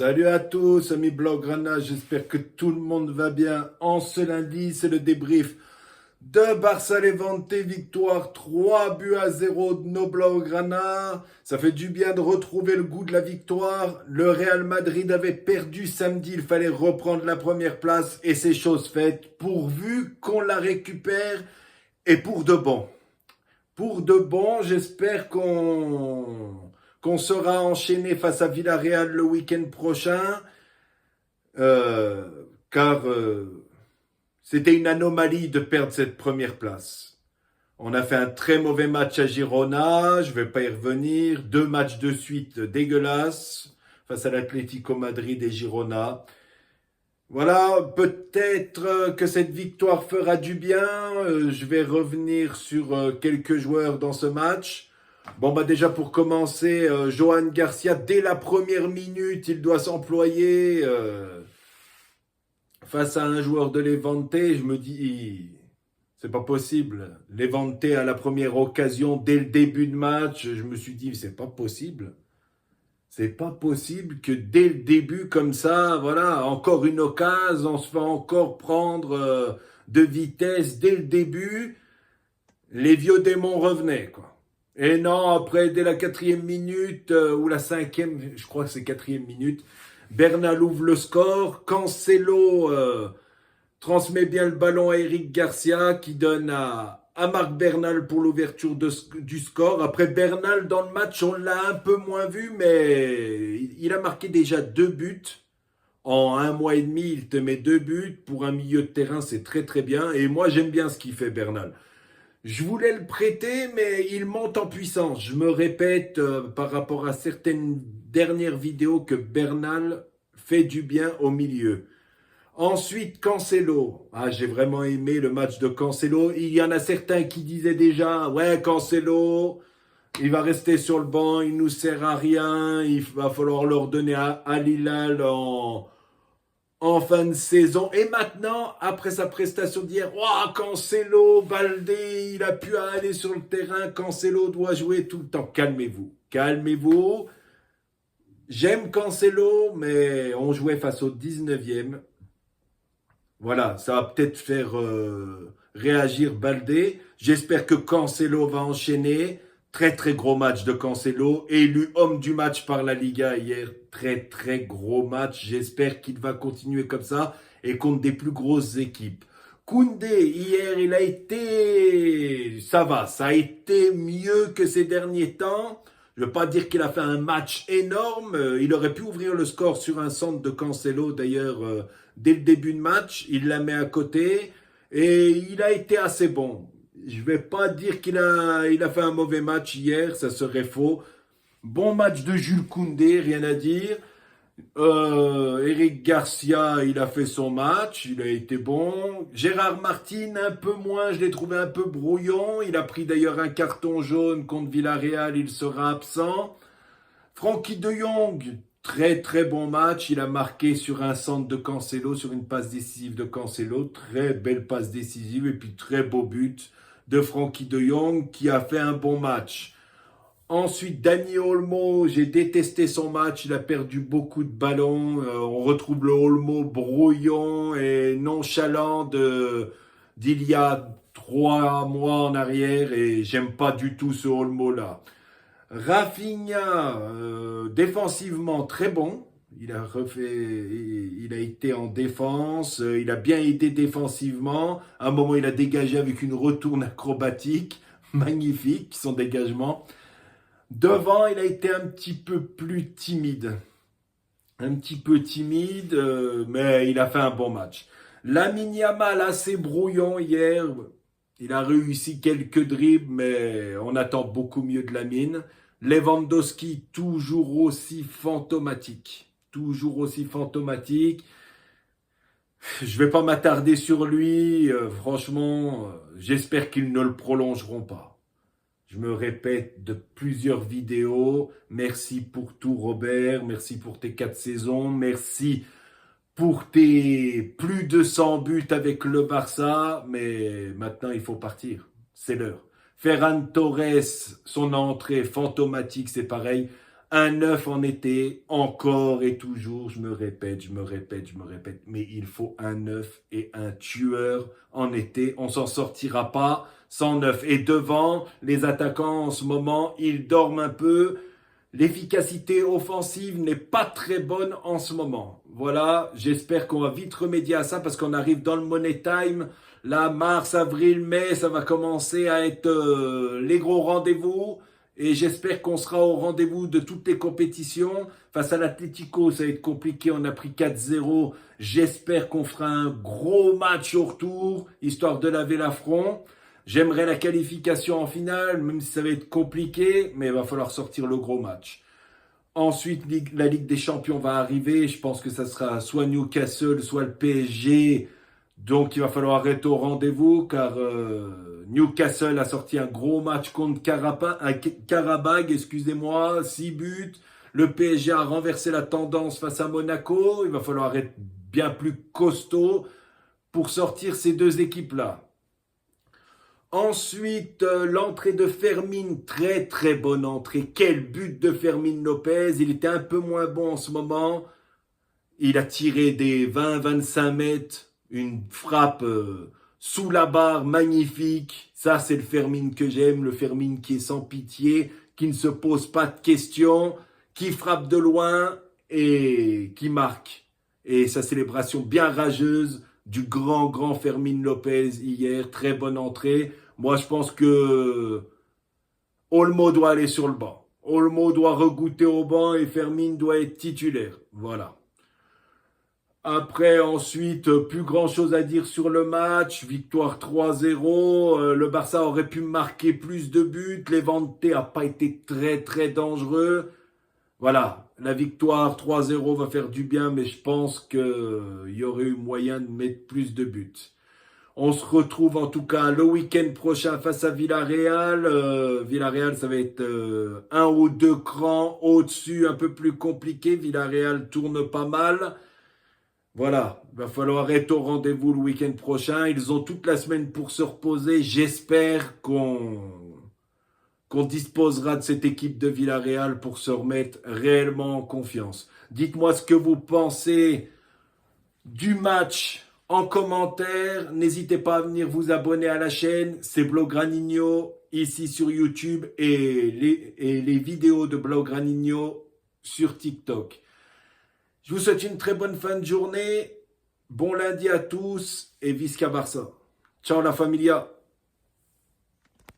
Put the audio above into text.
Salut à tous, amis Blaugrana, j'espère que tout le monde va bien. En ce lundi, c'est le débrief de Barça Levante, victoire 3-0 de nos Blaugrana. Ça fait du bien de retrouver le goût de la victoire. Le Real Madrid avait perdu samedi, il fallait reprendre la première place et c'est chose faite pourvu qu'on la récupère et pour de bon. Pour de bon, j'espère qu'on sera enchaîné face à Villarreal le week-end prochain, euh, car c'était une anomalie de perdre cette première place. On a fait un très mauvais match à Girona, je ne vais pas y revenir, 2 matchs de suite dégueulasses face à l'Atlético Madrid et Girona. Voilà, peut-être que cette victoire fera du bien. Je vais revenir sur quelques joueurs dans ce match. Bon, bah déjà pour commencer, Johan Garcia, dès la première minute, il doit s'employer face à un joueur de Levante. Je me dis, c'est pas possible. Levante à la première occasion, dès le début de match, je me suis dit, c'est pas possible. C'est pas possible que dès le début, comme ça, voilà, encore une occasion, on se fait encore prendre de vitesse dès le début. Les vieux démons revenaient, quoi. Et non, après, dès la 4e minute, ou la 5e, je crois que c'est 4e minute, Bernal ouvre le score. Cancelo transmet bien le ballon à Eric Garcia qui donne à Marc Bernal pour l'ouverture du score. Après, Bernal, dans le match, on l'a un peu moins vu, mais il a marqué déjà 2 buts. En 1 mois et demi, il te met 2 buts. Pour un milieu de terrain, c'est très très bien. Et moi, j'aime bien ce qu'il fait, Bernal. Je voulais le prêter, mais il monte en puissance. Je me répète par rapport à certaines dernières vidéos que Bernal fait du bien au milieu. Ensuite, Cancelo. Ah, j'ai vraiment aimé le match de Cancelo. Il y en a certains qui disaient déjà, ouais, Cancelo, il va rester sur le banc, il nous sert à rien, il va falloir leur donner à Hilal en fin de saison. Et maintenant, après sa prestation d'hier, oh, Cancelo, Baldé, il a pu aller sur le terrain, Cancelo doit jouer tout le temps. Calmez-vous, calmez-vous. J'aime Cancelo, mais on jouait face au 19e. Voilà, ça va peut-être faire réagir Baldé. J'espère que Cancelo va enchaîner. Très très gros match de Cancelo, élu homme du match par la Liga hier. Très très gros match. J'espère qu'il va continuer comme ça et contre des plus grosses équipes. Koundé, hier, il a été... Ça va, ça a été mieux que ces derniers temps. Je ne veux pas dire qu'il a fait un match énorme. Il aurait pu ouvrir le score sur un centre de Cancelo, d'ailleurs, dès le début de match. Il la met à côté et il a été assez bon. Je ne vais pas dire qu'il a fait un mauvais match hier, ça serait faux. Bon match de Jules Koundé, rien à dire. Eric Garcia, il a fait son match, il a été bon. Gérard Martin, un peu moins, je l'ai trouvé un peu brouillon. Il a pris d'ailleurs un carton jaune contre Villarreal, il sera absent. Frenkie de Jong, très très bon match. Il a marqué sur un centre de Cancelo, sur une passe décisive de Cancelo. Très belle passe décisive et puis très beau but de Frenkie de Jong qui a fait un bon match. Ensuite, Dani Olmo, j'ai détesté son match, il a perdu beaucoup de ballons. On retrouve le Olmo brouillon et nonchalant d'il y a 3 mois en arrière et j'aime pas du tout ce Olmo-là. Rafinha, défensivement très bon. Il a été en défense, il a bien aidé défensivement. À un moment, il a dégagé avec une retourne acrobatique, magnifique, son dégagement. Devant, il a été un petit peu plus timide. Un petit peu timide, mais il a fait un bon match. Lamine Yamal, assez brouillon hier. Il a réussi quelques dribbles, mais on attend beaucoup mieux de Lamine. Lewandowski, toujours aussi fantomatique. Toujours aussi fantomatique. Je ne vais pas m'attarder sur lui. Franchement, j'espère qu'ils ne le prolongeront pas. Je me répète de plusieurs vidéos. Merci pour tout, Robert. Merci pour tes 4 saisons. Merci pour tes plus de 100 buts avec le Barça. Mais maintenant, il faut partir. C'est l'heure. Ferran Torres, son entrée fantomatique, c'est pareil. Un 9 en été, encore et toujours, je me répète, mais il faut un 9 et un tueur en été. On s'en sortira pas sans 9. Et devant, les attaquants en ce moment, ils dorment un peu. L'efficacité offensive n'est pas très bonne en ce moment. Voilà, j'espère qu'on va vite remédier à ça parce qu'on arrive dans le money time. Là, mars, avril, mai, ça va commencer à être les gros rendez-vous. Et j'espère qu'on sera au rendez-vous de toutes les compétitions. Face à l'Atlético, ça va être compliqué. On a pris 4-0. J'espère qu'on fera un gros match au retour, histoire de laver l'affront. J'aimerais la qualification en finale, même si ça va être compliqué, mais il va falloir sortir le gros match. Ensuite, la Ligue des Champions va arriver. Je pense que ça sera soit Newcastle, soit le PSG. Donc, il va falloir être au rendez-vous car Newcastle a sorti un gros match contre Karabag, excusez-moi, 6 buts. Le PSG a renversé la tendance face à Monaco. Il va falloir être bien plus costaud pour sortir ces deux équipes-là. Ensuite, l'entrée de Fermin, très très bonne entrée. Quel but de Fermin Lopez. Il était un peu moins bon en ce moment. Il a tiré des 20-25 mètres. Une frappe sous la barre, magnifique. Ça, c'est le Fermin que j'aime. Le Fermin qui est sans pitié, qui ne se pose pas de questions, qui frappe de loin et qui marque. Et sa célébration bien rageuse du grand Fermin Lopez hier. Très bonne entrée. Moi, je pense que Olmo doit aller sur le banc. Olmo doit regoûter au banc et Fermin doit être titulaire. Voilà. Après, ensuite, plus grand chose à dire sur le match. Victoire 3-0. Le Barça aurait pu marquer plus de buts. Levante n'a pas été très dangereux. Voilà, la victoire 3-0 va faire du bien, mais je pense qu'il y aurait eu moyen de mettre plus de buts. On se retrouve en tout cas le week-end prochain face à Villarreal. Villarreal, ça va être un ou deux crans au-dessus, un peu plus compliqué. Villarreal tourne pas mal. Voilà, il va falloir être au rendez-vous le week-end prochain. Ils ont toute la semaine pour se reposer. J'espère qu'on disposera de cette équipe de Villarreal pour se remettre réellement en confiance. Dites-moi ce que vous pensez du match en commentaire. N'hésitez pas à venir vous abonner à la chaîne. C'est Blogranino ici sur YouTube et les vidéos de Blogranino sur TikTok. Je vous souhaite une très bonne fin de journée. Bon lundi à tous et Visca Barça. Ciao la familia.